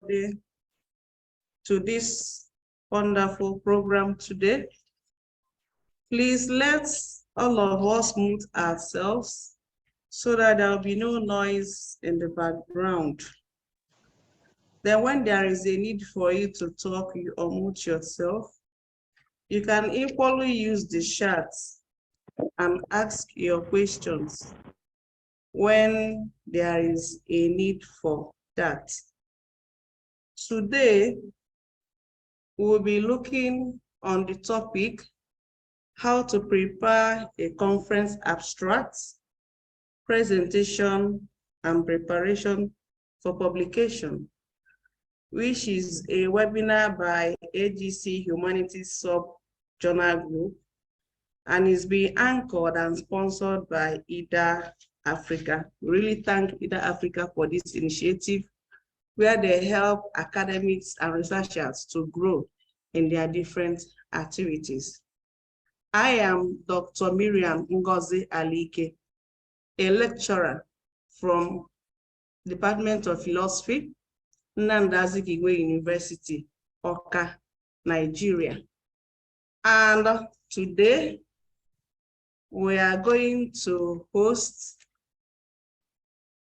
to this wonderful program today. Please let's all of us mute ourselves so that there will be no noise in the background. Then when there is a need for you to talk, you unmute yourself. You can equally use the chat and ask your questions when there is a need for that. Today, we'll be looking on the topic, how to prepare a conference abstract, presentation, and preparation for publication, which is a webinar by AGC Humanities Sub-Journal Group, and is being anchored and sponsored by IDA Africa. We really thank IDA Africa for this initiative, where they help academics and researchers to grow in their different activities. I am Dr. Miriam Ngozi Alike, a lecturer from Department of Philosophy, Nnamdi Azikiwe University, Awka, Nigeria. And today, we are going to host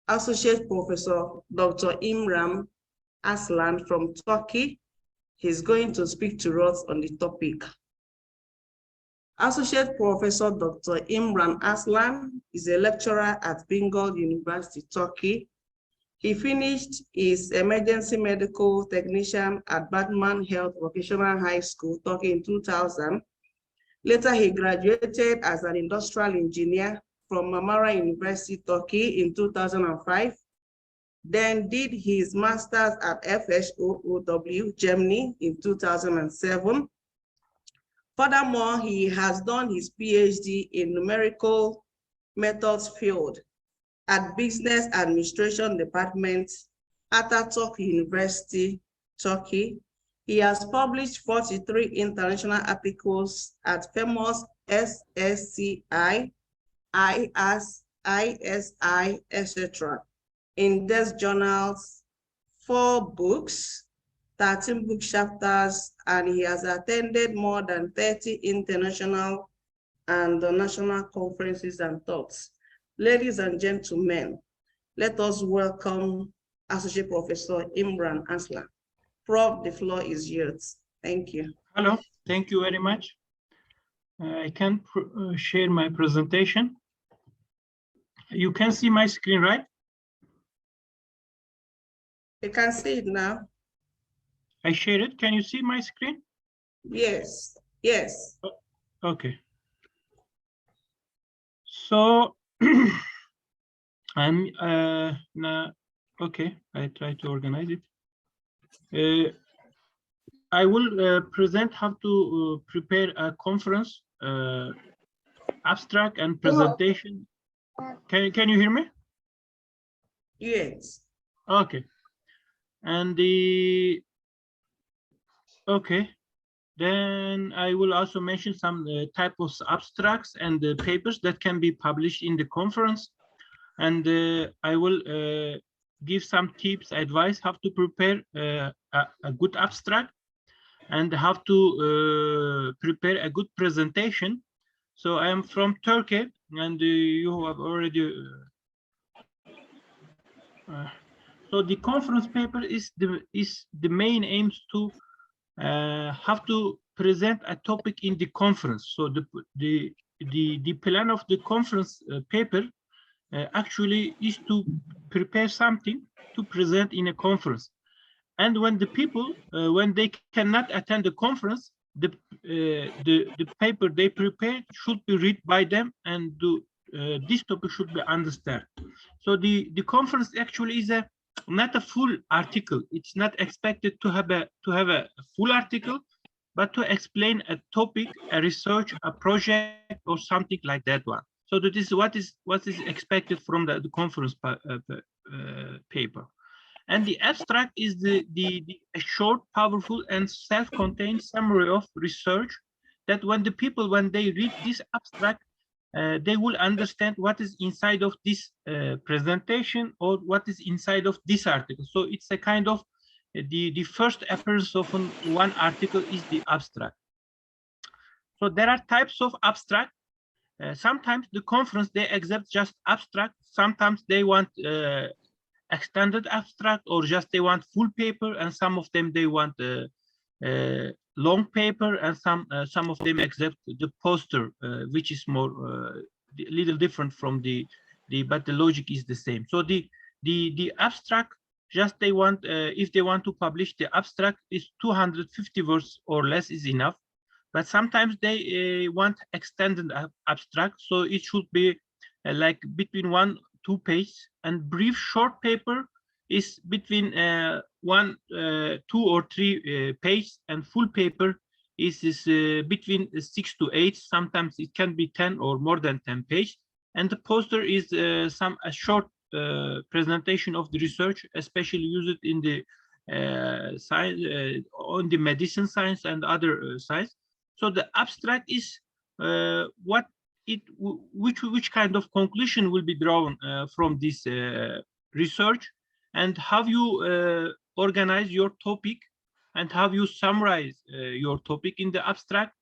Associate Professor Dr. Imran Aslan from Turkey. He's going to speak to us on the topic. Associate Professor Dr. Imran Aslan is a lecturer at Bengal University, Turkey. He finished his emergency medical technician at Batman Health Vocational High School, Turkey in 2000. Later, he graduated as an industrial engineer from Marmara University, Turkey in 2005. Then did his master's at FSOOW, Germany in 2007. Furthermore, he has done his PhD in numerical methods field at Business Administration Department at Ataturk University, Turkey. He has published 43 international articles at famous SSCI, ISI, etc. in desk journals, 4 books, 13 book chapters, and he has attended more than 30 international and national conferences and talks. Ladies and gentlemen, let us welcome Associate Professor Imran Aslan. Prof, the floor is yours. Thank you. Hello, thank you very much. I can share my presentation. You can see my screen, right? You can see it now. I share it. Can you see my screen? Yes, yes. Okay. So I'm now, okay, I try to organize it. I will present how to prepare a conference abstract and presentation. Can you hear me? Yes. Okay. And okay. Then I will also mention some type of abstracts and papers that can be published in the conference. And I will give some tips, advice, how to prepare a good abstract and how to prepare a good presentation. So I am from Turkey, and you have already. So the conference paper is the main aims to have to present a topic in the conference. So the plan of the conference paper actually is to prepare something to present in a conference. And when the people, when they cannot attend the conference, the paper they prepared should be read by them, and this topic should be understood. So the conference actually is not a full article. It's not expected to have a full article, but to explain a topic, a research, a project, or something like that one. So that is what is expected from the conference paper. And the abstract is a short, powerful, and self-contained summary of research that when the people, when they read this abstract, they will understand what is inside of this presentation or what is inside of this article. So it's a kind of the first appearance of one article is the abstract. So there are types of abstract. Sometimes the conference, they accept just abstract. Sometimes they want extended abstract, or just they want full paper, and some of them they want long paper, and some of them accept the poster, which is more a little different from but the logic is the same. So the abstract, just they want, if they want to publish the abstract, is 250 words or less is enough. But sometimes they want extended abstract, so it should be like between 1-2 pages, and brief short paper is between 1, 2 or 3 pages, and full paper is between 6 to 8. Sometimes it can be 10 or more than 10 pages. And the poster is a short presentation of the research, especially used in the science, on the medicine science and other science. So the abstract is which kind of conclusion will be drawn from this research, and how you organize your topic, and how you summarize your topic in the abstract,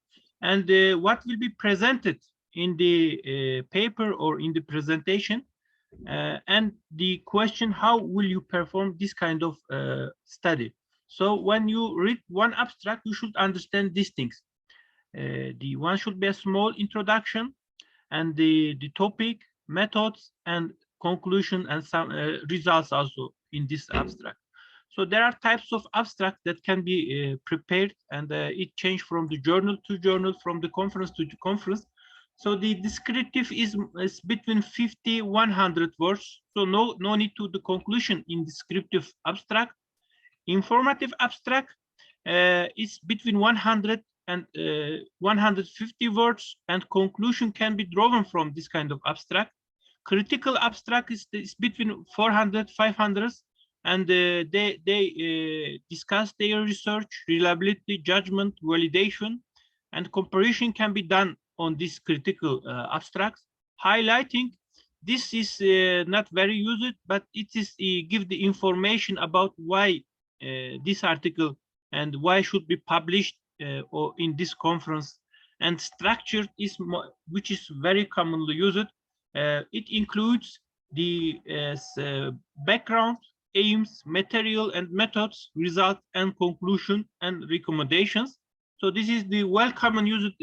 and what will be presented in the paper or in the presentation, and the question, how will you perform this kind of study. So when you read one abstract, you should understand these things. The one should be a small introduction, and the topic, methods, and conclusion, and some results also in this abstract. So there are types of abstract that can be prepared, and it changes from the journal to journal, from the conference to the conference. So the descriptive is between 50-100 words. So no need to the conclusion in descriptive abstract. Informative abstract is between 100 and 150 words, and conclusion can be drawn from this kind of abstract. Critical abstract is between 400-500, and they discuss their research, reliability, judgment, validation, and comparison can be done on this critical abstracts. Highlighting, this is not very used, but it is give the information about why this article and why should be published or in this conference. And structured is which is very commonly used. It includes the background, aims, material and methods, result and conclusion, and recommendations. So this is the well common used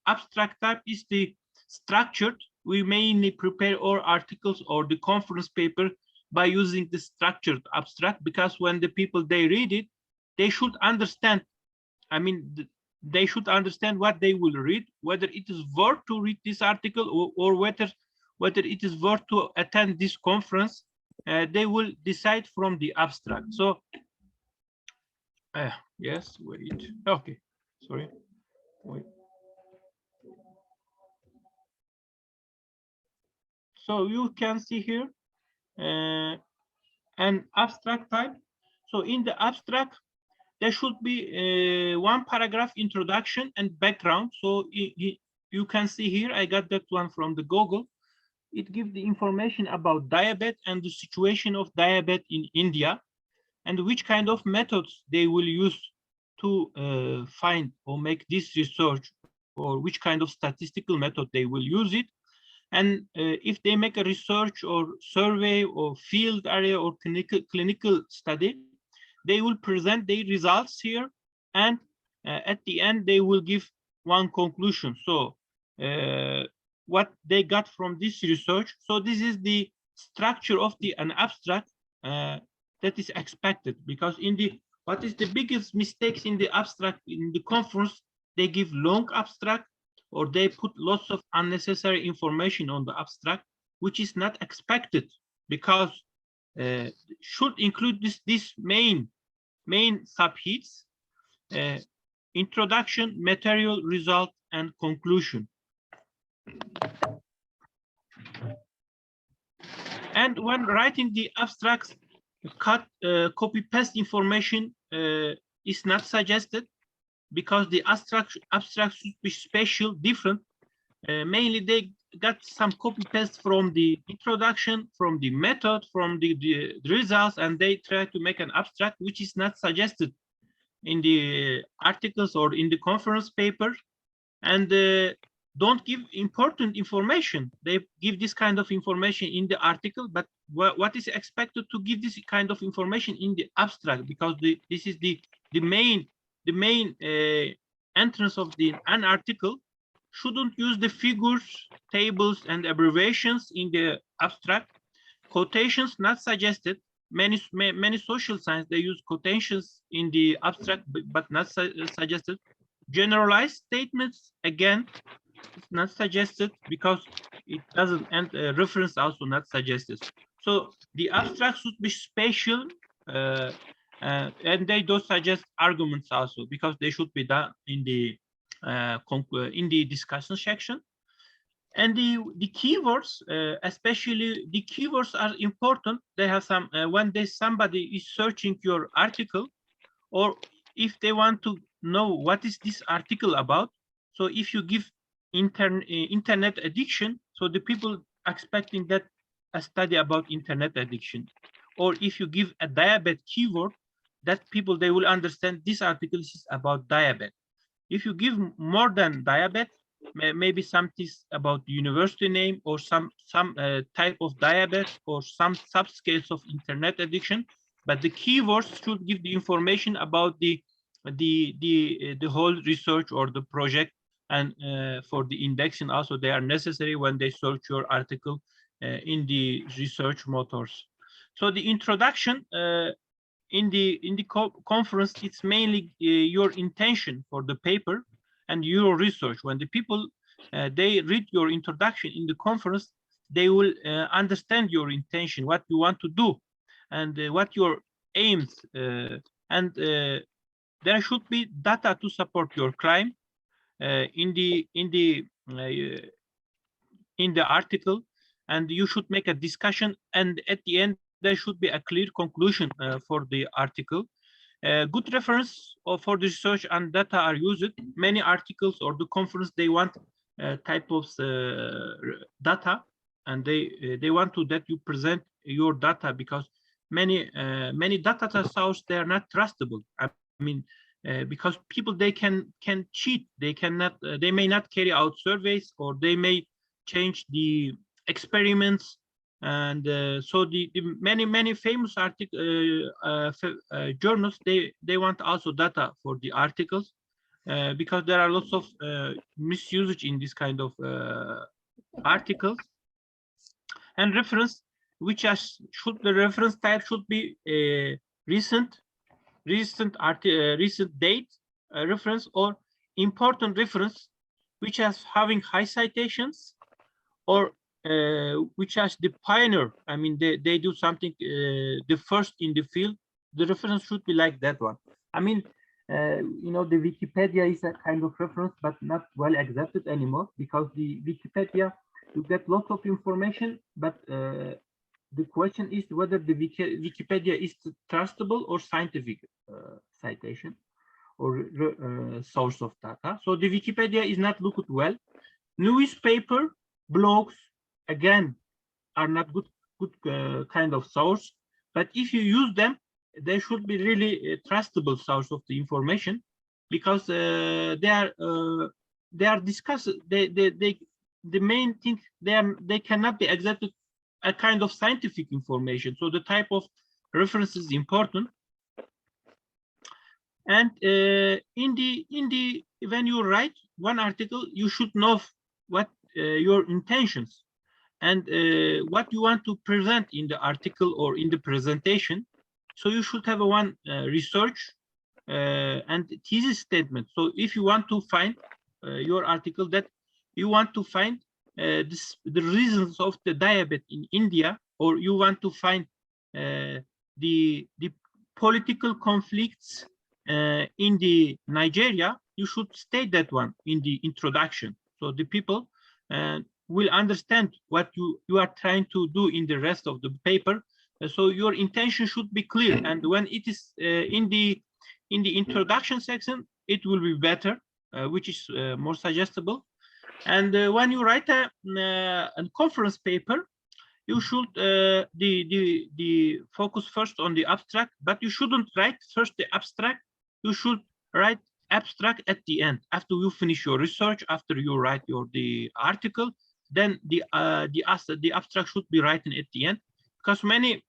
abstract type is the structured. We mainly prepare our articles or the conference paper by using the structured abstract, because when the people they read it, they should understand. I mean, they should understand what they will read, whether it is worth to read this article, or whether it is worth to attend this conference. They will decide from the abstract. So yes, wait. Okay, sorry. Wait. So you can see here an abstract type. So in the abstract, there should be one paragraph introduction and background. So you can see here, I got that one from the Google. It gives the information about diabetes and the situation of diabetes in India, and which kind of methods they will use to find or make this research, or which kind of statistical method they will use it. And if they make a research or survey or field area or clinical study, they will present their results here, and at the end they will give one conclusion. So what they got from this research. So this is the structure of an abstract that is expected, because in the what is the biggest mistakes in the abstract in the conference, they give long abstract, or they put lots of unnecessary information on the abstract, which is not expected, because should include this main subheads: introduction, material, result, and conclusion. And when writing the abstracts, copy paste information is not suggested, because the abstract should be special, different. Mainly got some copy paste from the introduction, from the method, from the results, and they try to make an abstract which is not suggested in the articles or in the conference paper, and don't give important information. They give this kind of information in the article, but what is expected to give this kind of information in the abstract, because this is the main entrance of an article shouldn't use the figures, tables, and abbreviations in the abstract. Quotations not suggested. Many social science, they use quotations in the abstract, but not suggested. Generalized statements, again, it's not suggested because it doesn't, and reference also not suggested. So the abstract should be spatial, and they don't suggest arguments also, because they should be done in the discussion section. And the keywords, especially the keywords, are important. They have some when somebody is searching your article, or if they want to know what is this article about. So if you give internet addiction, so the people expecting that a study about internet addiction. Or if you give a diabetes keyword, that people, they will understand this article is about diabetes. If you give more than diabetes, maybe something about the university name, or some type of diabetes, or some subscales of internet addiction, but the keywords should give the information about the whole research or the project. And for the indexing also, they are necessary when they search your article in the research motors. So the introduction in the conference, it's mainly your intention for the paper and your research. When the people they read your introduction in the conference, they will understand your intention, what you want to do, and what your aims, and there should be data to support your claim in the article, and you should make a discussion, and at the end there should be a clear conclusion for the article. Good reference for the research and data are used. Many articles or the conference, they want type of data, and they want to that you present your data, because many data sources, they are not trustable. I mean, because people, they can cheat, they cannot, they may not carry out surveys, or they may change the experiments, and so the many famous journals, they want also data for the articles, because there are lots of misusage in this kind of articles. And reference, which the reference type should be recent date reference, or important reference, which has having high citations, or which has the pioneer. I mean, they do something the first in the field. The reference should be like that one. I mean, you know, the Wikipedia is a kind of reference, but not well accepted anymore, because the Wikipedia, you get lots of information, but the question is whether the Wikipedia is trustable or scientific citation or source of data. So the Wikipedia is not looked well. Newspaper, blogs, again, are not good kind of source, but if you use them, they should be really a trustable source of the information, because they are discussed. The main thing, they cannot be accepted a kind of scientific information. So the type of reference is important. And when you write one article, you should know what your intentions and what you want to present in the article or in the presentation. So you should have one research and thesis statement. So if you want to find your article, that you want to find the reasons of the diabetes in India, or you want to find the political conflicts in the Nigeria, you should state that one in the introduction, so the people will understand what you are trying to do in the rest of the paper. So your intention should be clear, and when it is in the introduction section, it will be better, which is more suggestible. And when you write a conference paper, you should the focus first on the abstract, but you shouldn't write first the abstract. You should write abstract at the end, after you finish your research, after you write the article. Then the abstract should be written at the end, because many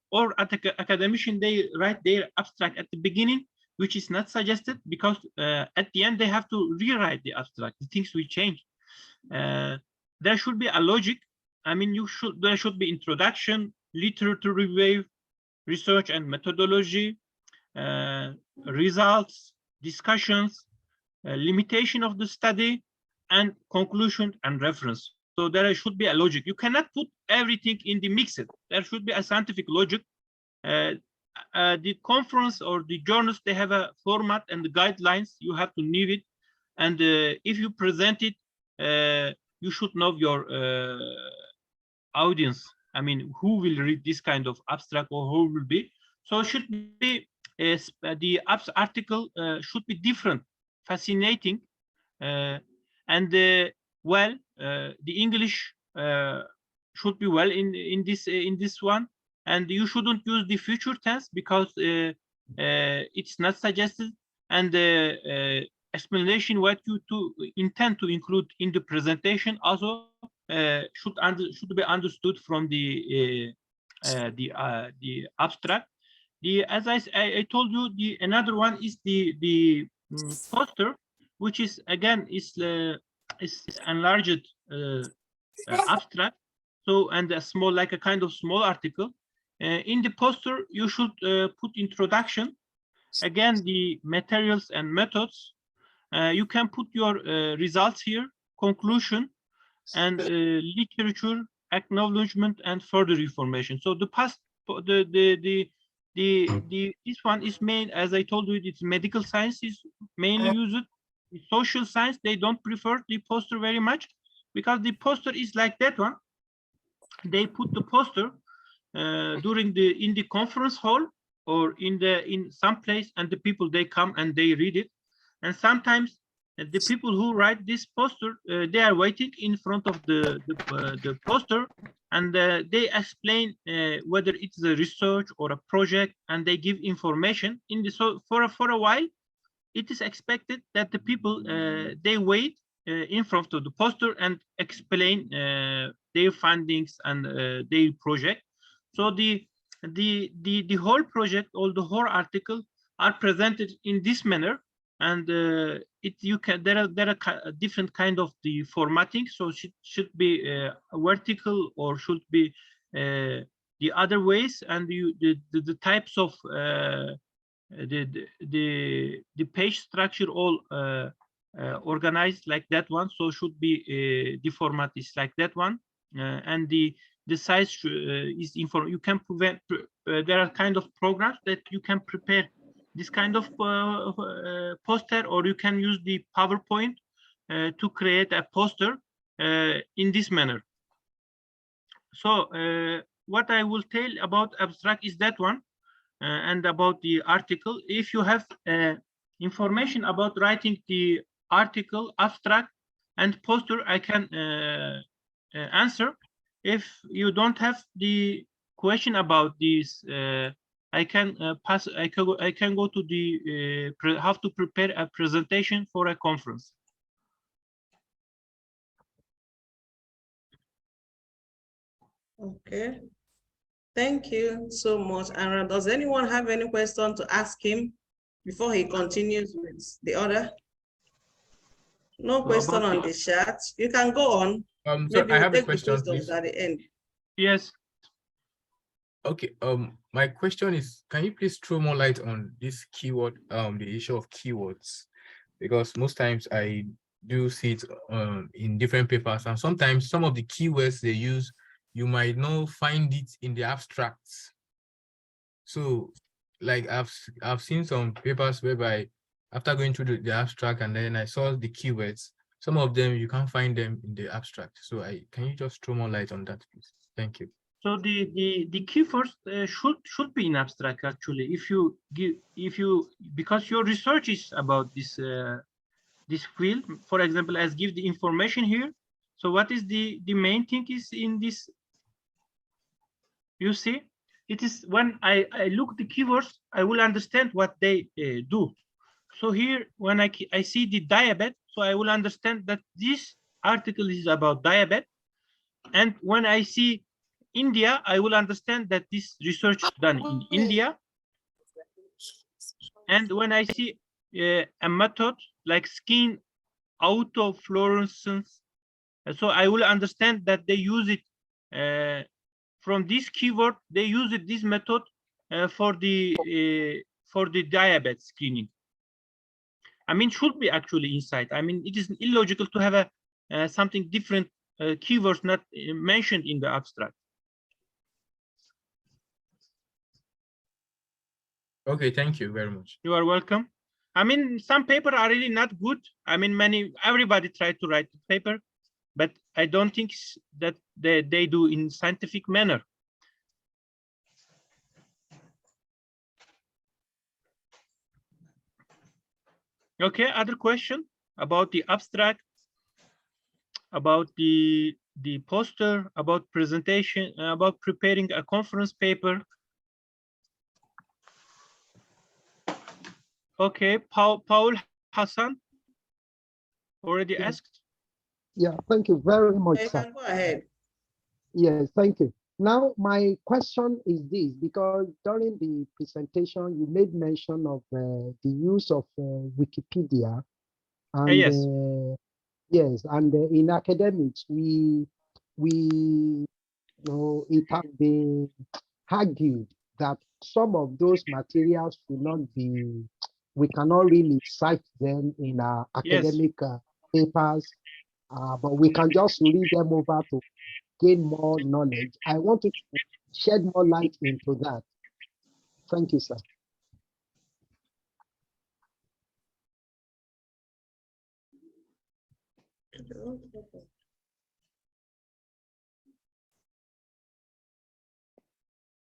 academicians, they write their abstract at the beginning, which is not suggested, because at the end they have to rewrite the abstract. The things will change. There should be a logic. I mean, there should be introduction, literature review, research and methodology, results, discussions, limitation of the study, and conclusion and reference. So there should be a logic. You cannot put everything in the mixed. There should be a scientific logic. The conference or the journals, they have a format and the guidelines. You have to know it. And if you present it, you should know your audience. I mean, who will read this kind of abstract, or who will be. So it should be the article should be different, fascinating, and well, the English should be well in this one. And you shouldn't use the future tense, because it's not suggested. And explanation what you intend to include in the presentation also should be understood from the abstract. As I told you, another one is the poster, which is again is enlarged abstract. So, and a small, like a kind of small article. In the poster, you should put introduction, again the materials and methods. You can put your results here, conclusion, and literature, acknowledgement, and further information. So this one is main, as I told you, it's medical science is mainly used. Social science, they don't prefer the poster very much, because the poster is like that one. They put the poster in the conference hall, or in some place, and the people, they come and they read it. And sometimes the people who write this poster, they are waiting in front of the poster, and they explain whether it's a research or a project, and they give information in the. So for a while, it is expected that the people they wait in front of the poster and explain their findings and their project. So the whole project or the whole article are presented in this manner. And there are different kind of the formatting. So it should be vertical, or should be the other ways. And the types of the page structure all organized like that one. So should be the format is like that one, and the size is informed. You can prevent. There are kind of programs that you can prepare this kind of poster, or you can use the PowerPoint to create a poster in this manner. So what I will tell about abstract is that one, and about the article. If you have information about writing the article, abstract, and poster, I can answer. If you don't have the question about this, I can pass. I can go to the how to prepare a presentation for a conference. Okay, thank you so much. And does anyone have any question to ask him before he continues with the order? No question on the chat. You can go on. So I have a question, please. At the end. Yes. Okay. My question is, can you please throw more light on this keyword, the issue of keywords? Because most times I do see it in different papers, and sometimes some of the keywords they use, you might not find it in the abstracts. So, like I've seen some papers whereby after going through the abstract and then I saw the keywords, some of them you can't find them in the abstract. So can you just throw more light on that, please? Thank you. So the keywords should be in abstract actually. If you because your research is about this this field, for example, as give the information here. So what is the main thing is in this? You see, it is when I look the keywords, I will understand what they do. So here, when I see the diabetes, so I will understand that this article is about diabetes. And when I see India, I will understand that this research is done in India. And when I see a method like skin autofluorescence, so I will understand that they use it from this keyword. They use it this method for the diabetes screening. I mean, should be actually inside. I mean, it is illogical to have a something different keywords not mentioned in the abstract. Okay, thank you very much. You are welcome. I mean, some paper are really not good. I mean, everybody tried to write the paper, but I don't think that they do in scientific manner. Okay, other question about the abstract, about the poster, about presentation, about preparing a conference paper. Okay, Paul Hassan already asked. Yeah, thank you very much, You sir. can go ahead. Yes, thank you. Now, my question is this, because during the presentation, you made mention of the use of Wikipedia. And Yes. Yes, and in academics, it has been argued that some of those materials should not be, we cannot really cite them in our academic papers, but we can just read them over to gain more knowledge. I want to shed more light into that. Thank you, sir.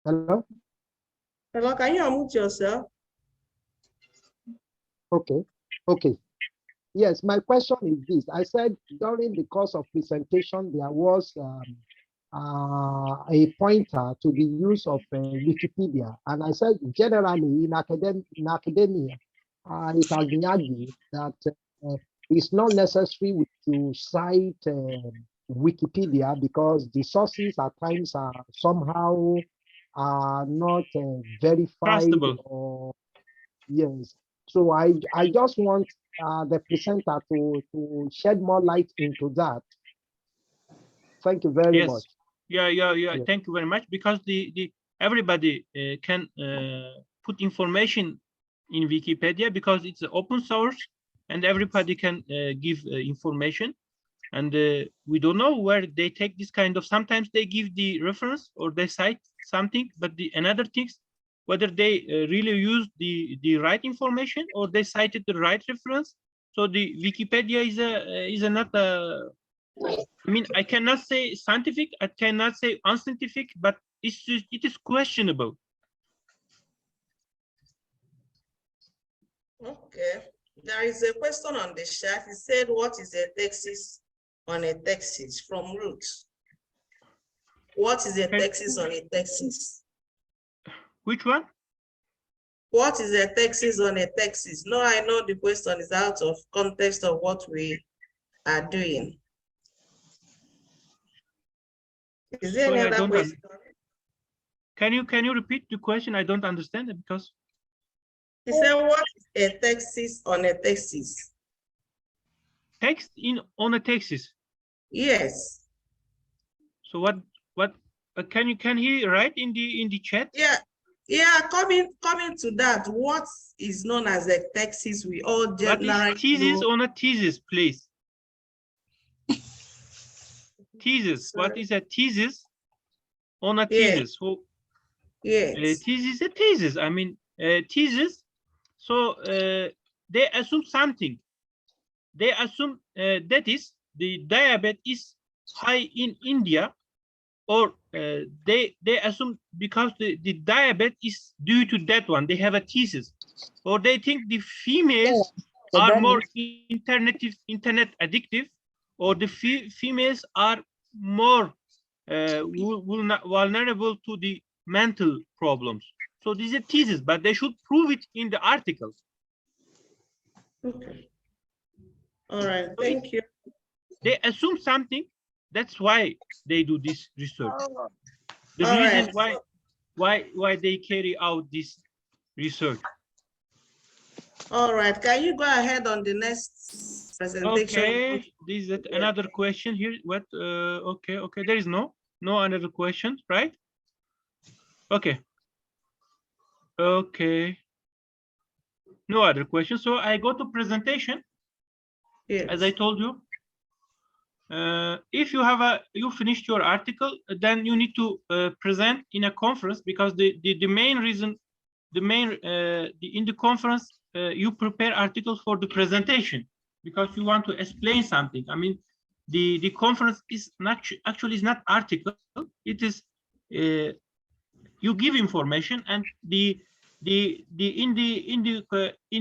Hello? Hello, can you unmute yourself? Okay. Yes, my question is this. I said during the course of presentation, there was a pointer to the use of Wikipedia. And I said, generally in academia, it has been argued that it's not necessary to cite Wikipedia because the sources at times are somehow not verified. Trustable. Or yes. So I just want the presenter to shed more light into that. Thank you very much. Yeah. Yes. Thank you very much, because everybody can put information in Wikipedia because it's open source and everybody can give information. And we don't know where they take this kind of, sometimes they give the reference or they cite something, but another things, whether they really use the right information or they cited the right reference. So the Wikipedia is not a, I mean, I cannot say scientific, I cannot say unscientific, but it is questionable. Okay. There is a question on the chat. It said, what is a thesis on a thesis from Ruth? What is a thesis on a thesis? Which one? What is a thesis on a thesis? No, I know the question is out of context of what we are doing. Is there Sorry, any other question? Can you repeat the question? I don't understand it because. He said, what is a thesis on a thesis? Text on a thesis. Yes. So what can he write in the chat? Yeah, coming to that, what is known as a thesis, we all generally know. What is thesis on a thesis, please? Thesis. What is a thesis on a thesis? So, yes. Thesis is a thesis. I mean, thesis. So they assume something. They assume that is the diabetes is high in India, or they assume because the diabetes is due to that one. They have a thesis, or they think the females are more internet addictive, or the females are more vulnerable to the mental problems. So this is a thesis, but they should prove it in the article. Okay. All right, thank you. They assume something. That's why they do this research. The All reason right. why they carry out this research. All right, can you go ahead on the next presentation? Okay, this is another question here. What? Okay, there is no another question, right? Okay. No other question. So I go to presentation. Yes. As I told you, if you finished your article, then you need to present in a conference, because the main reason, in the conference you prepare articles for the presentation, because you want to explain something. I mean, the conference is not actually is not article. It is you give information, and in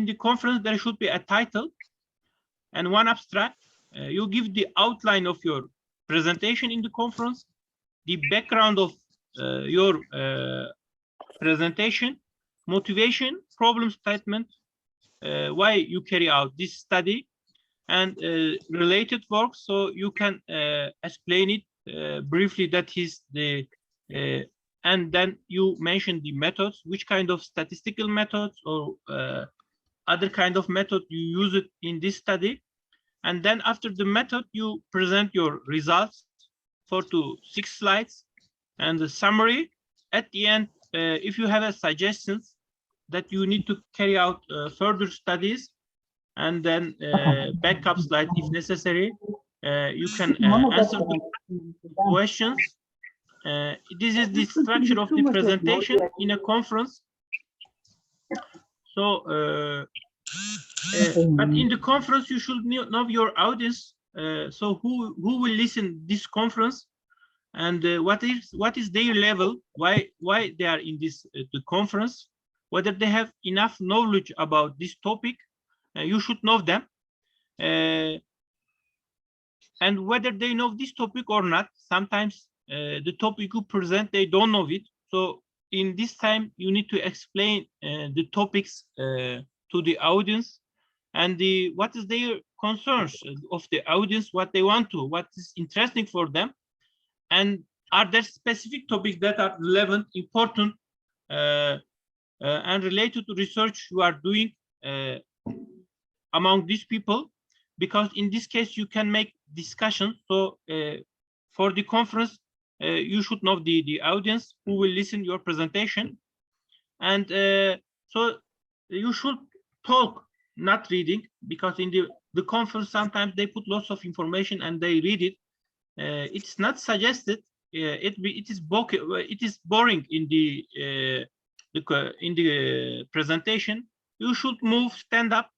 the conference there should be a title and one abstract. You give the outline of your presentation in the conference, the background of your presentation, motivation, problem statement, why you carry out this study, and related work. So you can explain it briefly. That is the and then you mention the methods, which kind of statistical methods or other kind of method you use it in this study. And then after the method, you present your results, 4 to 6 slides, and the summary. At the end, if you have a suggestions that you need to carry out further studies, and then backup slide if necessary, you can answer the questions. This is the structure of the presentation in a conference. So but in the conference you should know your audience. So who will listen this conference, and what is their level, why they are in this the conference, whether they have enough knowledge about this topic. You should know them, and whether they know this topic or not. Sometimes the topic you present, they don't know it. So in this time you need to explain the topics to the audience, and what is their concerns of the audience, what they want to, what is interesting for them, and are there specific topics that are relevant, important, and related to research you are doing among these people. Because in this case you can make discussion. So for the conference you should know the audience who will listen your presentation, and so you should talk, not reading, because in the conference sometimes they put lots of information and they read it. It's not suggested. It is boring in the presentation. You should move, stand up,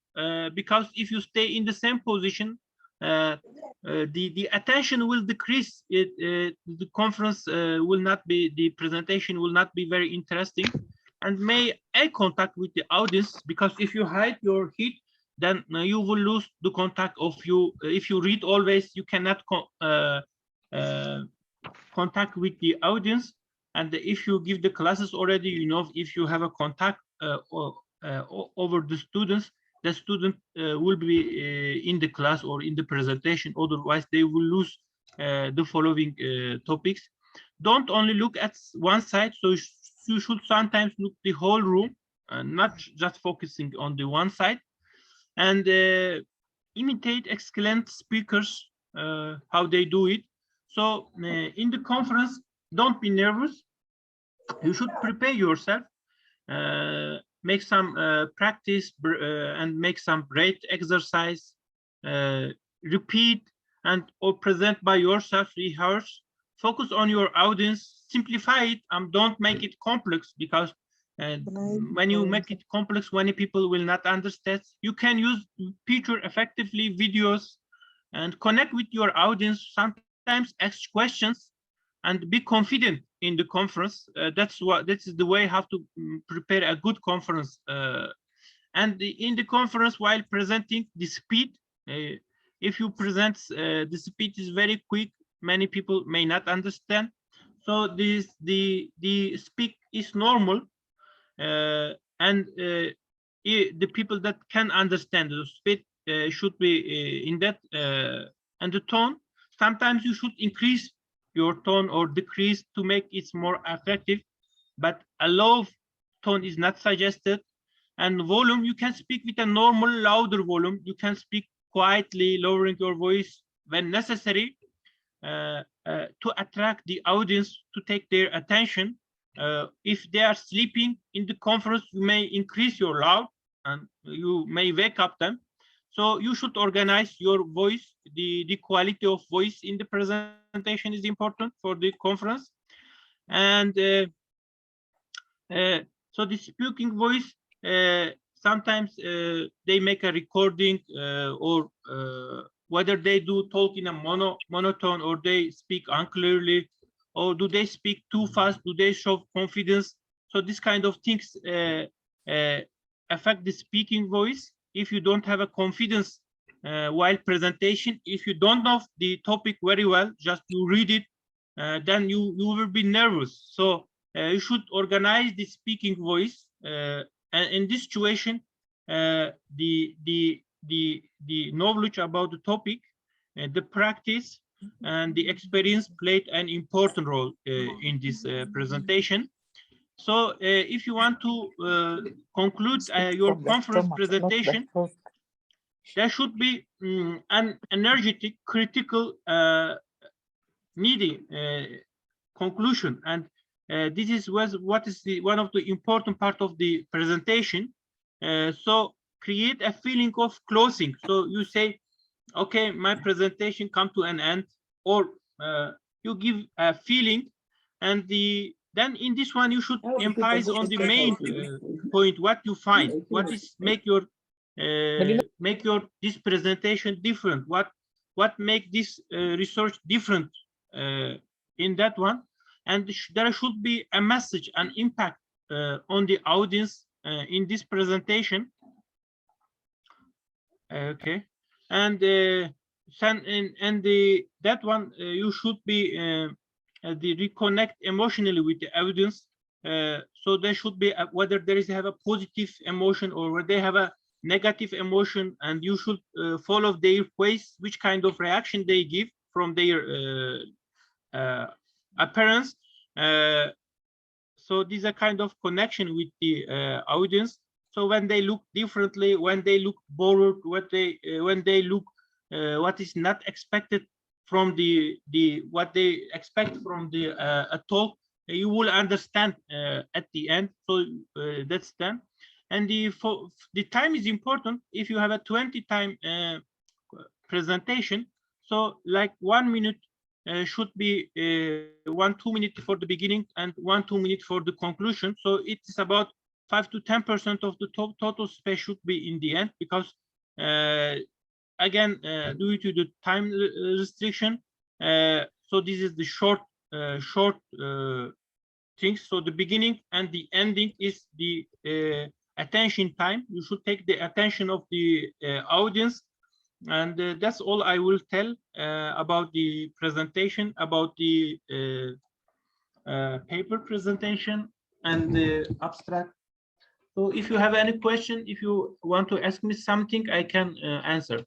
because if you stay in the same position, the attention will decrease. The conference will not be, the presentation will not be very interesting, and may eye contact with the audience, because if you hide your head, then you will lose the contact of you. If you read always, you cannot contact with the audience. And if you give the classes already, you know, if you have a contact over the students, the student will be in the class or in the presentation. Otherwise, they will lose the following topics. Don't only look at one side. So you should sometimes look the whole room, not just focusing on the one side. And imitate excellent speakers, how they do it. So in the conference, don't be nervous. You should prepare yourself, make some practice, and make some great exercise, repeat and or present by yourself, rehearse, focus on your audience, simplify it, and don't make it complex, because when you make it complex, many people will not understand. You can use picture effectively, videos, and connect with your audience. Sometimes ask questions and be confident in the conference. This is the way how to prepare a good conference. And in the conference, while presenting, the speed, if you present, the speech is very quick, many people may not understand. So the speak is normal, and the people that can understand the speech should be in that, and the tone. Sometimes you should increase your tone or decrease to make it more effective, but a low tone is not suggested. And volume, you can speak with a normal louder volume. You can speak quietly, lowering your voice when necessary, to attract the audience, to take their attention. If they are sleeping in the conference, you may increase your loud and you may wake up them. So you should organize your voice. The quality of voice in the presentation is important for the conference. And so the speaking voice, sometimes they make a recording, or whether they do talk in a monotone, or they speak unclearly, or do they speak too fast, do they show confidence. So this kind of things affect the speaking voice. If you don't have a confidence while presentation, if you don't know the topic very well, just you read it, then you will be nervous. So you should organize the speaking voice, and in this situation, the knowledge about the topic, the practice, and the experience played an important role in this presentation. So if you want to conclude your conference presentation, there should be an energetic, critical, needy conclusion. And this is what is one of the important part of the presentation. So create a feeling of closing. So you say, okay, my presentation come to an end, or you give a feeling, and then in this one you should emphasize on the main point, what you find, what is make your this presentation different, what make this research different in that one. And there should be a message, an impact on the audience in this presentation. Okay, and that one you should be the reconnect emotionally with the audience. So there should be whether there is have a positive emotion or whether they have a negative emotion, and you should follow their ways, which kind of reaction they give from their appearance. So these are kind of connection with the audience. So when they look differently, when they look bored, when they look what is not expected from what they expect from the a talk, you will understand at the end. So that's done. And the time is important. If you have a 20-time presentation, so like 1 minute should be 1-2 minutes for the beginning and 1-2 minutes for the conclusion. So it's about 5 to 10% of the total space should be in the end, because again, due to the time restriction, so this is the short things. So the beginning and the ending is the attention time. You should take the attention of the audience. And that's all I will tell about the presentation, about the paper presentation and the abstract. So if you have any question, if you want to ask me something, I can answer.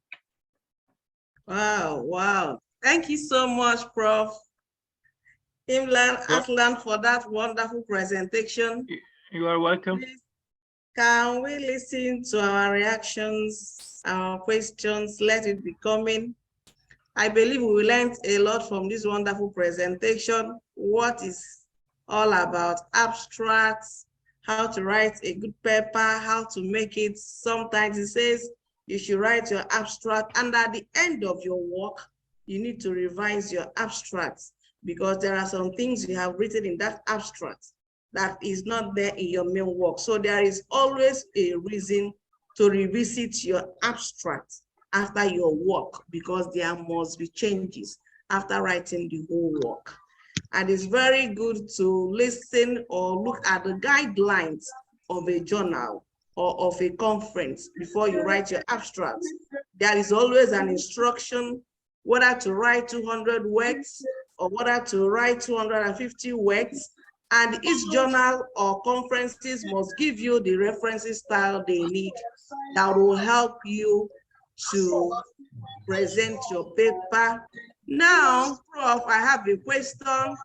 Wow. Thank you so much, Prof. Imran Aslan, for that wonderful presentation. You are welcome. Please, can we listen to our reactions, our questions? Let it be coming. I believe we learned a lot from this wonderful presentation. What is all about abstracts, how to write a good paper, how to make it. Sometimes it says you should write your abstract, and at the end of your work, you need to revise your abstracts, because there are some things you have written in that abstract that is not there in your main work. So there is always a reason to revisit your abstract after your work, because there must be changes after writing the whole work. And it's very good to listen or look at the guidelines of a journal or of a conference before you write your abstract, there is always an instruction whether to write 200 words or whether to write 250 words. And each journal or conferences must give you the referencing style they need that will help you to present your paper. Now, Prof, I have a question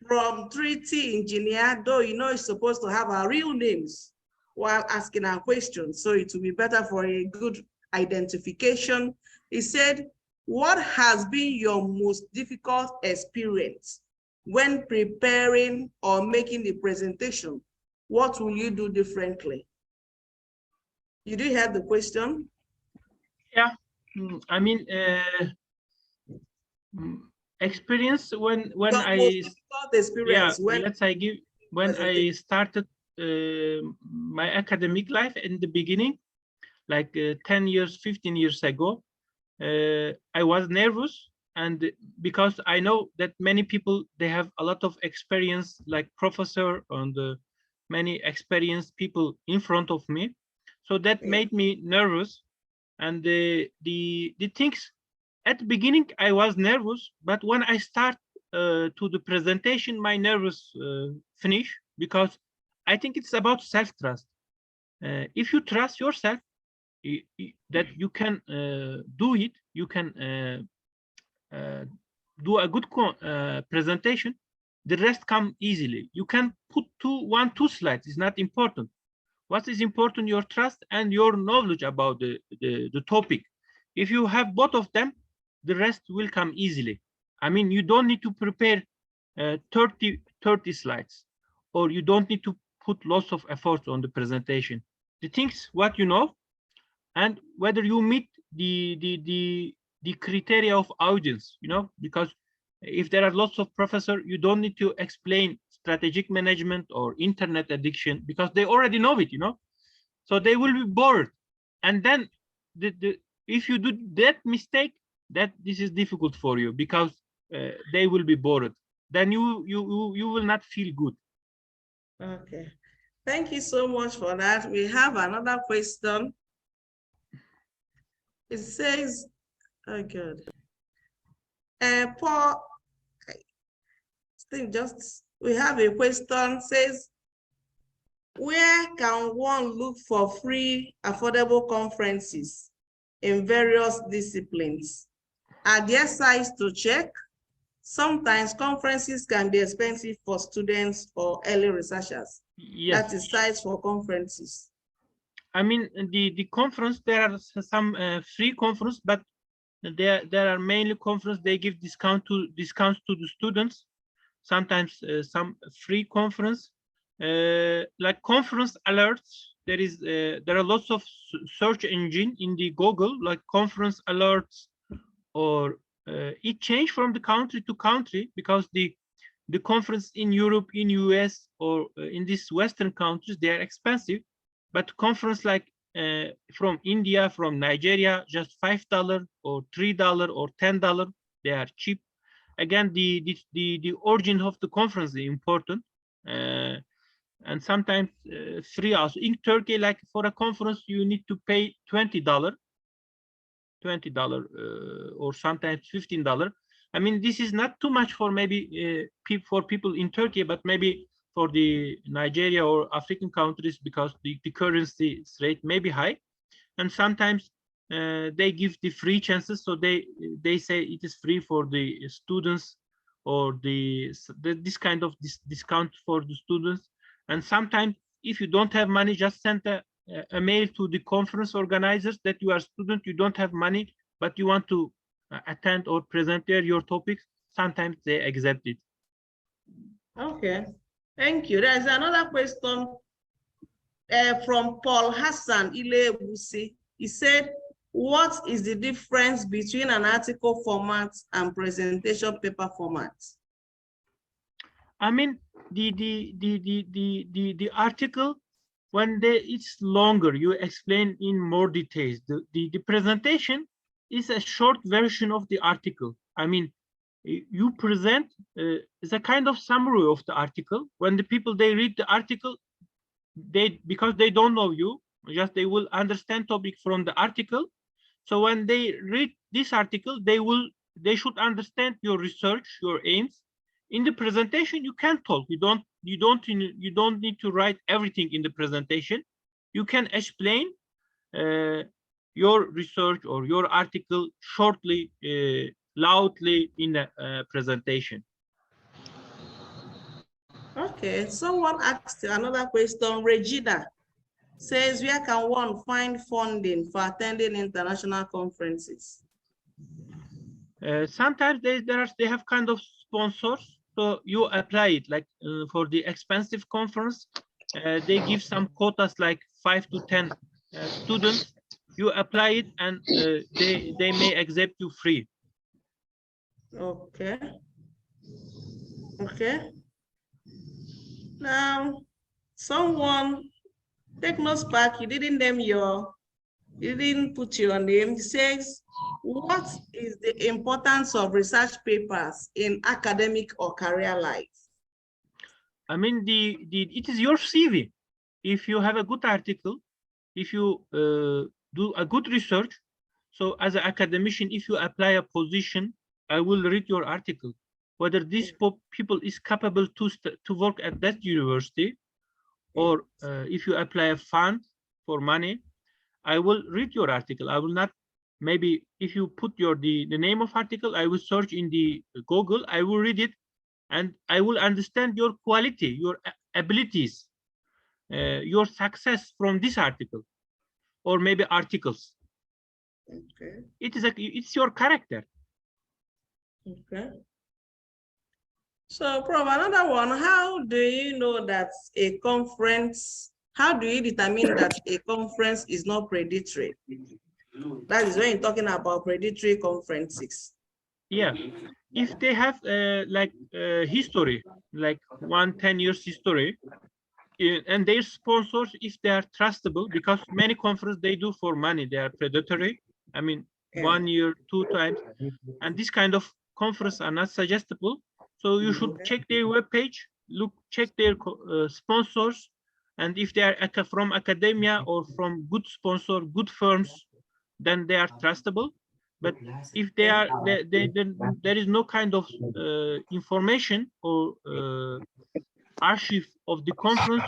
from 3T Engineer, though you know it's supposed to have our real names while asking our questions, so it will be better for a good identification. He said, what has been your most difficult experience when preparing or making the presentation? What will you do differently? You do have the question? Yeah, I mean, experience when I experience when let's say when I started my academic life in the beginning, like 10 years, 15 years ago, I was nervous, and because I know that many people, they have a lot of experience, like professor and many experienced people in front of me, so that made me nervous. And the things at the beginning I was nervous, but when I start to the presentation, my nervous finish, because I think it's about self-trust. If you trust yourself that you can do it, you can do a good presentation, the rest come easily. You can put two slides, it's not important. What is important, your trust and your knowledge about the topic. If you have both of them, the rest will come easily. I mean, you don't need to prepare 30 slides, or you don't need to put lots of effort on the presentation. The things what you know, and whether you meet the criteria of audience, you know, because if there are lots of professors, you don't need to explain strategic management or internet addiction, because they already know it, you know, so they will be bored. And then if you do that mistake, that this is difficult for you, because they will be bored, then you will not feel good. Okay, thank you so much for that. We have another question. It says, oh good, Paul, we have a question, says, where can one look for free, affordable conferences in various disciplines? Are there sites to check? Sometimes conferences can be expensive for students or early researchers. Yes. That is sites for conferences. I mean, the conference, there are some free conference, but there are mainly conference, they give discounts to the students. Sometimes some free conference, like conference alerts. There are lots of search engine in the Google, like conference alerts, or it changed from the country to country, because the conference in Europe, in US, or in these Western countries, they are expensive. But conference like from India, from Nigeria, just $5 or $3 or $10, they are cheap. Again, the origin of the conference is important, and sometimes free also. In Turkey, like for a conference, you need to pay $20 or sometimes $15. I mean, this is not too much for maybe for people in Turkey, but maybe for the Nigeria or African countries, because the currency rate may be high, and sometimes they give the free chances, so they say it is free for the students, or this kind of discount for the students. And sometimes if you don't have money, just send a mail to the conference organizers that you are a student, you don't have money, but you want to attend or present there your topics. Sometimes they accept it. Okay, thank you. There's another question from Paul Hassan Ilebusi. He said, what is the difference between an article format and presentation paper format? I mean, the article, when it's longer, you explain in more details. The presentation is a short version of the article. I mean, you present is a kind of summary of the article. When the people, they read the article, because they don't know you, just they will understand topic from the article. So when they read this article, they should understand your research, your aims. In the presentation, you can talk. You don't need to write everything in the presentation. You can explain your research or your article shortly, loudly in the presentation. Okay, someone asked another question. Regina says, where can one find funding for attending international conferences? Sometimes they have kind of sponsors, so you apply it. Like for the expensive conference, they give some quotas like 5 to 10 students. You apply it, and they may accept you free. Okay. Okay. Now, someone, TechnoSpark, you didn't put your name. He says, what is the importance of research papers in academic or career life? I mean, it is your CV. If you have a good article, if you do a good research, so as an academician, if you apply a position, I will read your article. Whether this people is capable to work at that university, or if you apply a fund for money, I will read your article. I will not, maybe if you put the name of article, I will search in the Google, I will read it, and I will understand your quality, your abilities, your success from this article, or maybe articles. Okay. It's your character. Okay. So, Prof, another one, how do you know that a conference, how do you determine that a conference is not predatory? That is when you're talking about predatory conferences. Yeah, if they have like history, like 10 years history, and their sponsors, if they are trustable, because many conferences they do for money, they are predatory. I mean, 1 year, 2 times, and this kind of conference are not suggestible. So you should check their webpage, check their sponsors, and if they are from academia or from good sponsor, good firms, then they are trustable. But if they are, there is no kind of information or archive of the conference,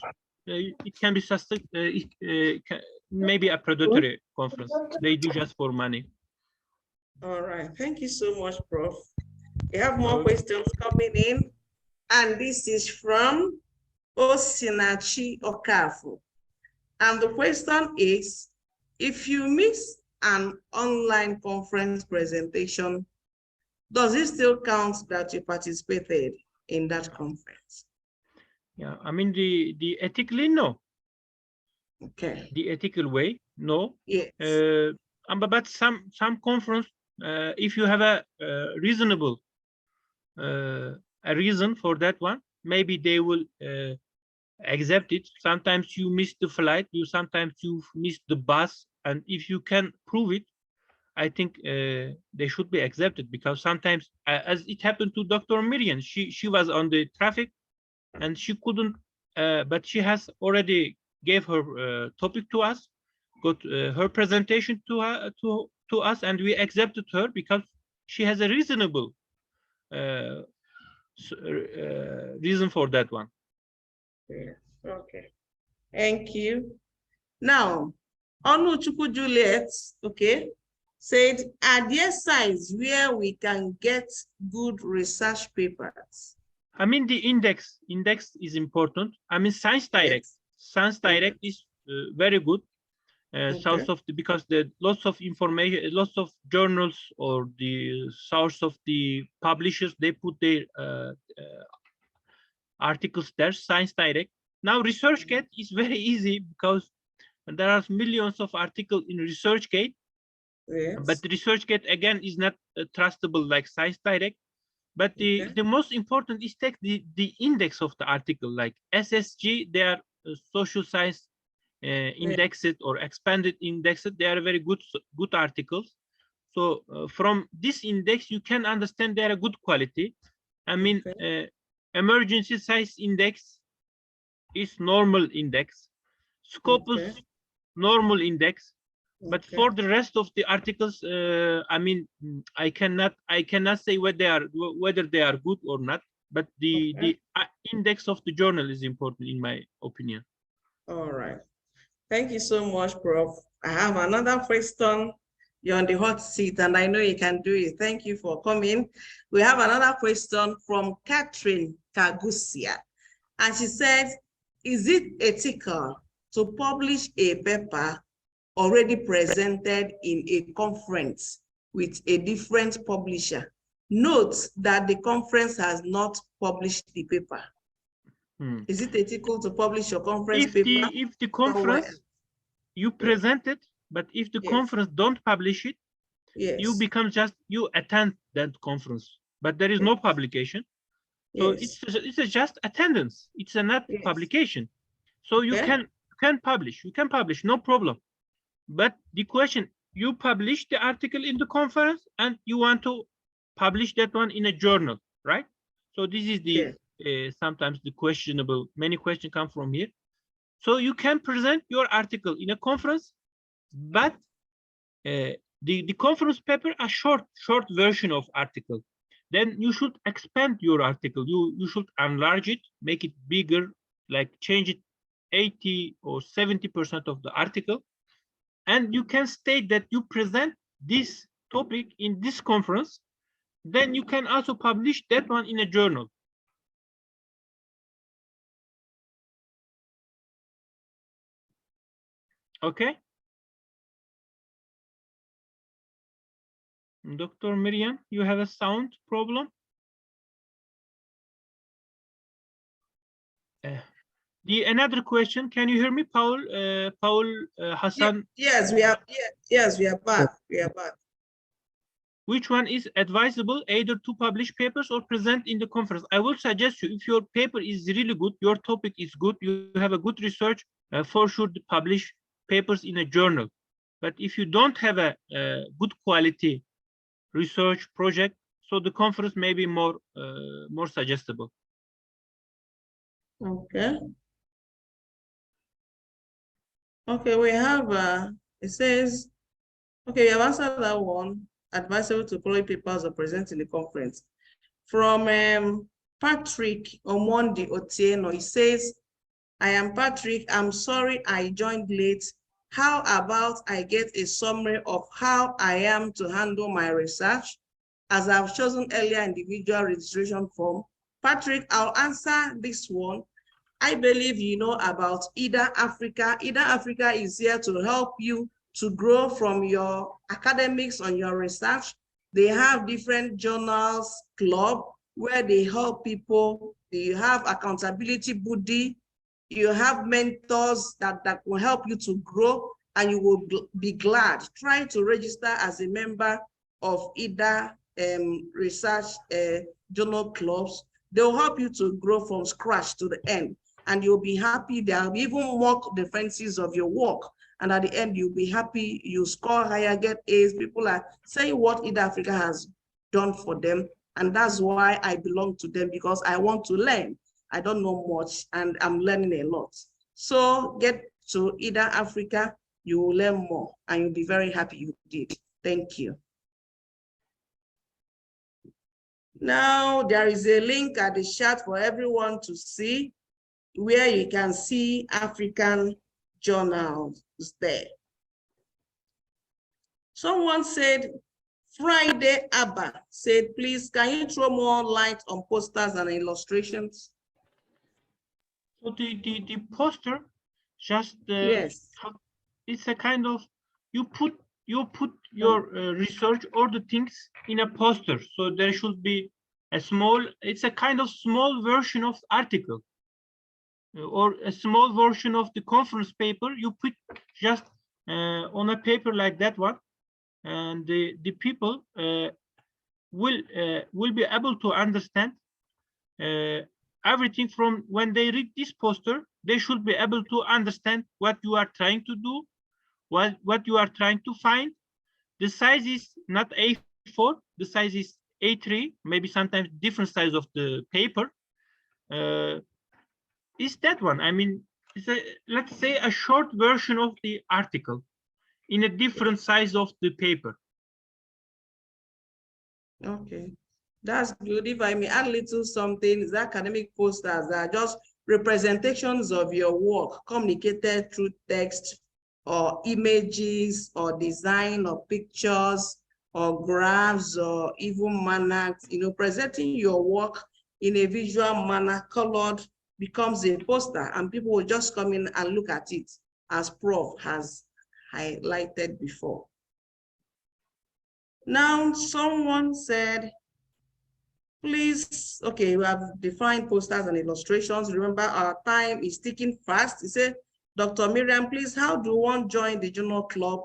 it can be maybe a predatory conference. They do just for money. All right, thank you so much, Prof. We have more questions coming in, and this is from Osinachi Okafu. And the question is, if you miss an online conference presentation, does it still count that you participated in that conference? Yeah, I mean, the ethically, no. Okay. The ethical way, no. Yes. But some conference, if you have a reasonable a reason for that one, maybe they will accept it. Sometimes you miss the flight, sometimes you miss the bus, and if you can prove it, I think they should be accepted, because sometimes, as it happened to Dr. Miriam, she was on the traffic and she couldn't, but she has already gave her topic to us, got her presentation to us, and we accepted her because she has a reasonable reason for that one. Yeah. Okay. Thank you. Now, Onuchukwu Juliet, okay, said, are there sites where we can get good research papers? I mean, the index is important. I mean, Science Direct. Yes. Science Direct is very good. Source of because the lots of information, lots of journals or the source of the publishers, they put their articles there. Science Direct. Now, ResearchGate is very easy because there are millions of articles in ResearchGate. Yes. But ResearchGate again is not trustable like Science Direct. But the most important is take the index of the article, like SSG. They are social science indexed or expanded indexed. They are very good articles. So from this index, you can understand they are good quality. I mean, emergency size index is normal index. Scopus normal index. But Okay. for the rest of the articles, I mean, I cannot say whether they are good or not. But the index of the journal is important in my opinion. All right. Thank you so much, Prof. I have another question. You're on the hot seat, and I know you can do it. Thank you for coming. We have another question from Catherine Kagusia. And she says, is it ethical to publish a paper already presented in a conference with a different publisher? Note that the conference has not published the paper. Is it ethical to publish your conference paper? If the conference you present it, but if the conference don't publish it, you become just, you attend that conference, but there is no publication. So it's just attendance. It's a not publication. So you can publish. You can publish, no problem. But the question, you publish the article in the conference and you want to publish that one in a journal, right? So this is the sometimes the questionable. Many questions come from here. So you can present your article in a conference, but the conference paper a short version of article. Then you should expand your article. You should enlarge it, make it bigger, like change it 80 or 70% of the article. And you can state that you present this topic in this conference. Then you can also publish that one in a journal. Okay. Dr. Miriam, you have a sound problem? Another question, can you hear me, Paul? Hassan? Yes, we are. Yes, we are back. We are back. Which one is advisable, either to publish papers or present in the conference? I will suggest you, if your paper is really good, your topic is good, you have a good research, for sure to publish papers in a journal. But if you don't have a good quality research project, so the conference may be more suggestible. Okay. Okay, we have it says, okay, we have answered that one. Advisable to quality papers are present in the conference. From Patrick Omondi Otieno, he says, I am Patrick. I'm sorry I joined late. How about I get a summary of how I am to handle my research, as I've chosen earlier individual registration form? Patrick, I'll answer this one. I believe you know about IDA Africa. IDA Africa is here to help you to grow from your academics on your research. They have different journals club where they help people. You have accountability buddy. You have mentors that will help you to grow, and you will be glad. Try to register as a member of IDA research journal clubs. They'll help you to grow from scratch to the end, and you'll be happy. They'll even mock differences of your work, and at the end you'll be happy. You score higher, get A's. People are saying what IDA Africa has done for them, and that's why I belong to them, because I want to learn. I don't know much, and I'm learning a lot. So get to IDA Africa, you will learn more, and you'll be very happy you did. Thank you. Now, there is a link at the chat for everyone to see, where you can see African journals there. Someone said, Friday Abba said, please, can you throw more light on posters and illustrations? So the poster, just yes, it's a kind of, you put your research or the things in a poster. So there should be a small, it's a kind of small version of article, or a small version of the conference paper. You put just on a paper like that one, and the people will be able to understand everything. From when they read this poster, they should be able to understand what you are trying to do, what you are trying to find. The size is not A4, the size is A3, maybe sometimes different size of the paper. Is that one? I mean, it's a, let's say, a short version of the article. in a different size of the paper. Okay, that's good. If I may add little something, the academic posters are just representations of your work communicated through text or images or design or pictures or graphs or even manners, presenting your work in a visual manner, colored, becomes a poster, and people will just come in and look at it, as Prof has highlighted before. Now, someone said, please, okay, we have defined posters and illustrations. Remember, our time is ticking fast. He said, Dr. Miriam, please, how do one join the journal club?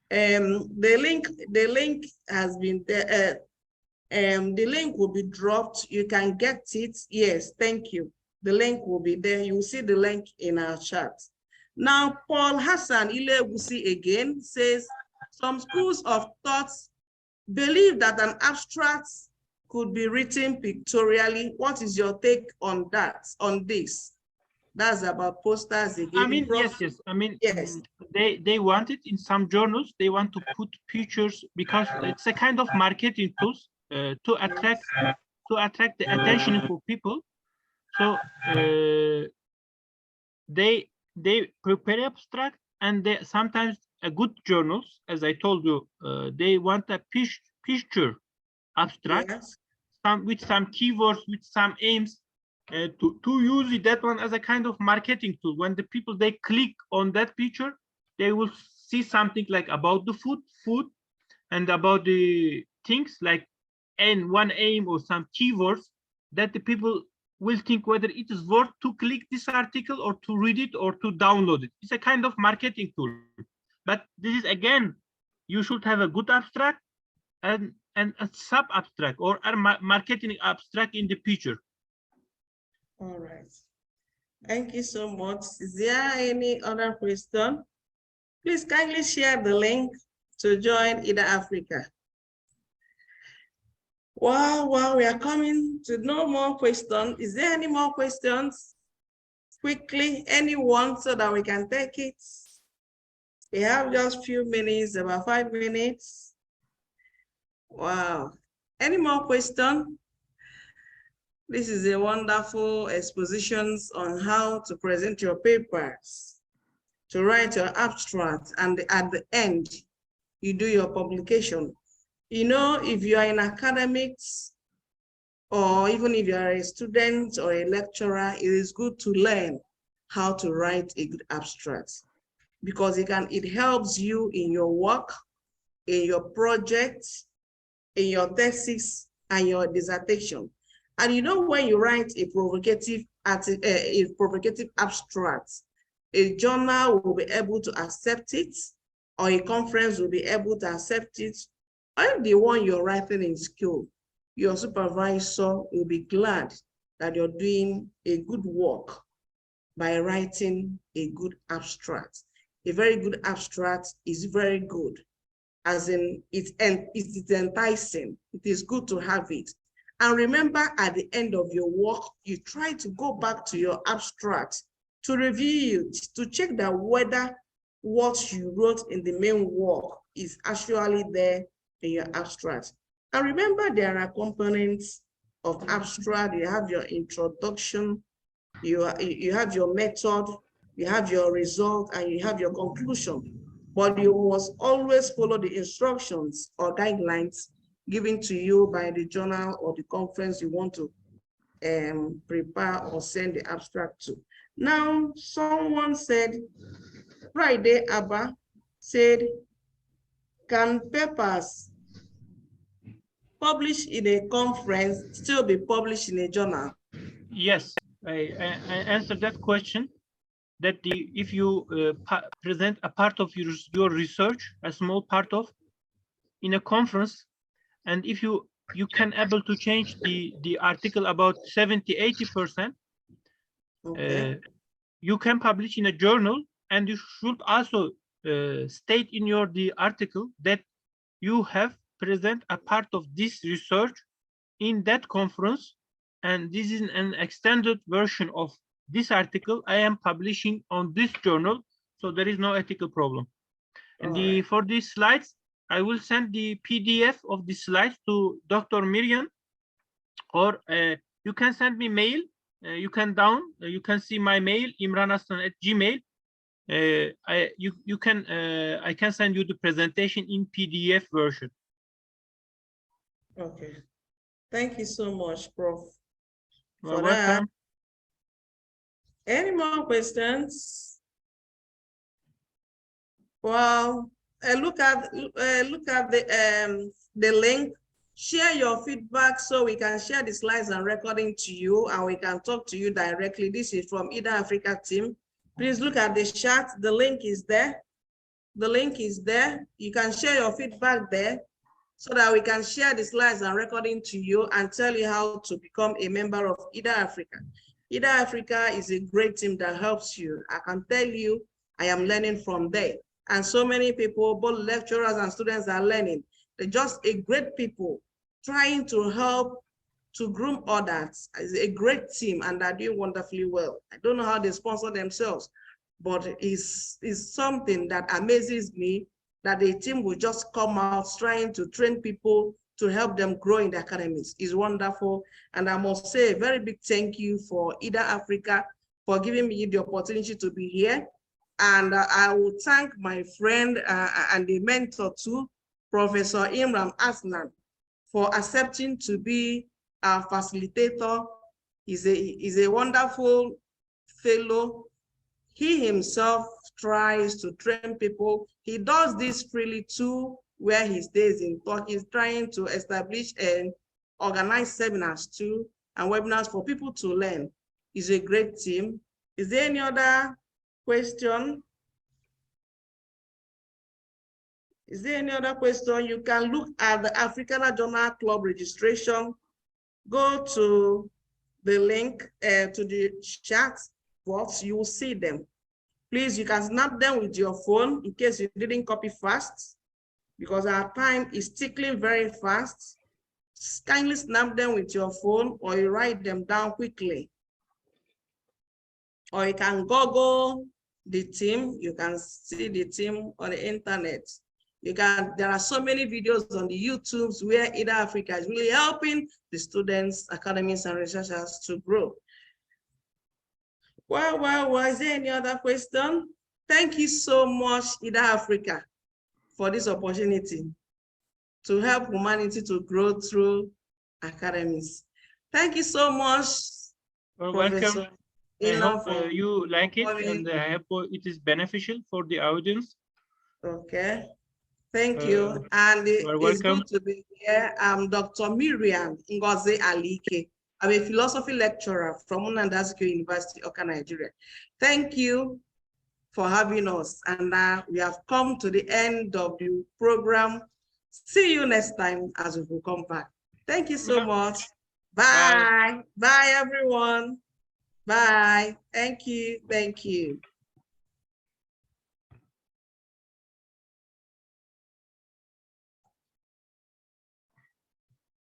The link has been there. The link will be dropped. You can get it. Yes, thank you. The link will be there. You will see the link in our chat. Now, Paul Hassan Ilegusi again says, some schools of thought believe that an abstract could be written pictorially. What is your take on that, on this? That's about posters again. I mean, yes. I mean, yes. They want it in some journals. They want to put pictures because it's a kind of marketing tools to attract the attention for people. So they prepare abstract, and they sometimes a good journals, as I told you, they want a picture abstract, Yes. with some keywords, with some aims, to use it, that one as a kind of marketing tool. When the people, they click on that picture, they will see something like about the food and about the things like, and one aim or some keywords that the people will think whether it is worth to click this article or to read it or to download it. It's a kind of marketing tool. But this is, again, you should have a good abstract and a sub abstract or a marketing abstract in the picture. All right. Thank you so much. Is there any other question? Please kindly share the link to join IDA Africa. Wow, we are coming to no more questions. Is there any more questions? Quickly, anyone, so that we can take it. We have just a few minutes, about 5 minutes. Wow. Any more questions? This is a wonderful expositions on how to present your papers, to write your abstract, and at the end, you do your publication. If you are in academics, or even if you are a student or a lecturer, it is good to learn how to write a good abstract, because it helps you in your work, in your projects, in your thesis, and your dissertation. And when you write a provocative abstract, a journal will be able to accept it, or a conference will be able to accept it. Or the one you're writing in school, your supervisor will be glad that you're doing a good work by writing a good abstract. A very good abstract is very good, as in it's enticing. It is good to have it. And remember, at the end of your work, you try to go back to your abstract to review it, to check that whether what you wrote in the main work is actually there in your abstract. And remember, there are components of abstract. You have your introduction, you have your method, you have your result, and you have your conclusion. But you must always follow the instructions or guidelines given to you by the journal or the conference you want to prepare or send the abstract to. Now, someone said, Friday Abba said, can papers published in a conference still be published in a journal? Yes, I answered that question. That if you present a part of your research, a small part of, in a conference, and if you can able to change the article about 70–80%, okay. You can publish in a journal, and you should also state in the article that you have present a part of this research in that conference, and this is an extended version of this article I am publishing on this journal, so there is no ethical problem. And for these slides, I will send the PDF of the slides to Dr. Miriam, or you can send me mail. You can see my mail, imranaslan@gmail. I can send you the presentation in PDF version. Okay. Thank you so much, Prof. You're welcome. Any more questions? Well, look at the link. Share your feedback so we can share the slides and recording to you, and we can talk to you directly. This is from Ida Africa team. Please look at the chat. The link is there. The link is there. You can share your feedback there so that we can share the slides and recording to you and tell you how to become a member of Ida Africa. Ida Africa is a great team that helps you. I can tell you, I am learning from there. And so many people, both lecturers and students, are learning. They're just a great people trying to help to groom others. It's a great team and they're doing wonderfully well. I don't know how they sponsor themselves, but it's something that amazes me that the team will just come out trying to train people to help them grow in the academies. Is wonderful. And I must say a very big thank you for Ida Africa for giving me the opportunity to be here. And I will thank my friend and the mentor too, Professor Imran Aslan, for accepting to be our facilitator. He's a wonderful fellow. He himself tries to train people. He does this freely too, where he stays in Turkey. He's trying to establish and organize seminars too, and webinars for people to learn. It's a great team. Is there any other question? Is there any other question? You can look at the Africana Journal Club registration. Go to the link to the chat box. You will see them. Please, you can snap them with your phone in case you didn't copy fast, because our time is tickling very fast. Kindly snap them with your phone, or you write them down quickly. Or you can Google the team. You can see the team on the internet. There are so many videos on the YouTubes where Ida Africa is really helping the students, academics, and researchers to grow. Well, is there any other question? Thank you so much, Ida Africa, for this opportunity to help humanity to grow through academies. Thank you so much. You're welcome. I hope you like it, and I hope it is beneficial for the audience. Okay. Thank you. And it's good to be here. I'm Dr. Miriam Ngozi Alike. I'm a philosophy lecturer from Untitled University, Oka, Nigeria. Thank you for having us. And we have come to the end of the program. See you next time as we will come back. Thank you so much. Bye. Bye, everyone. Bye. Thank you. Thank you.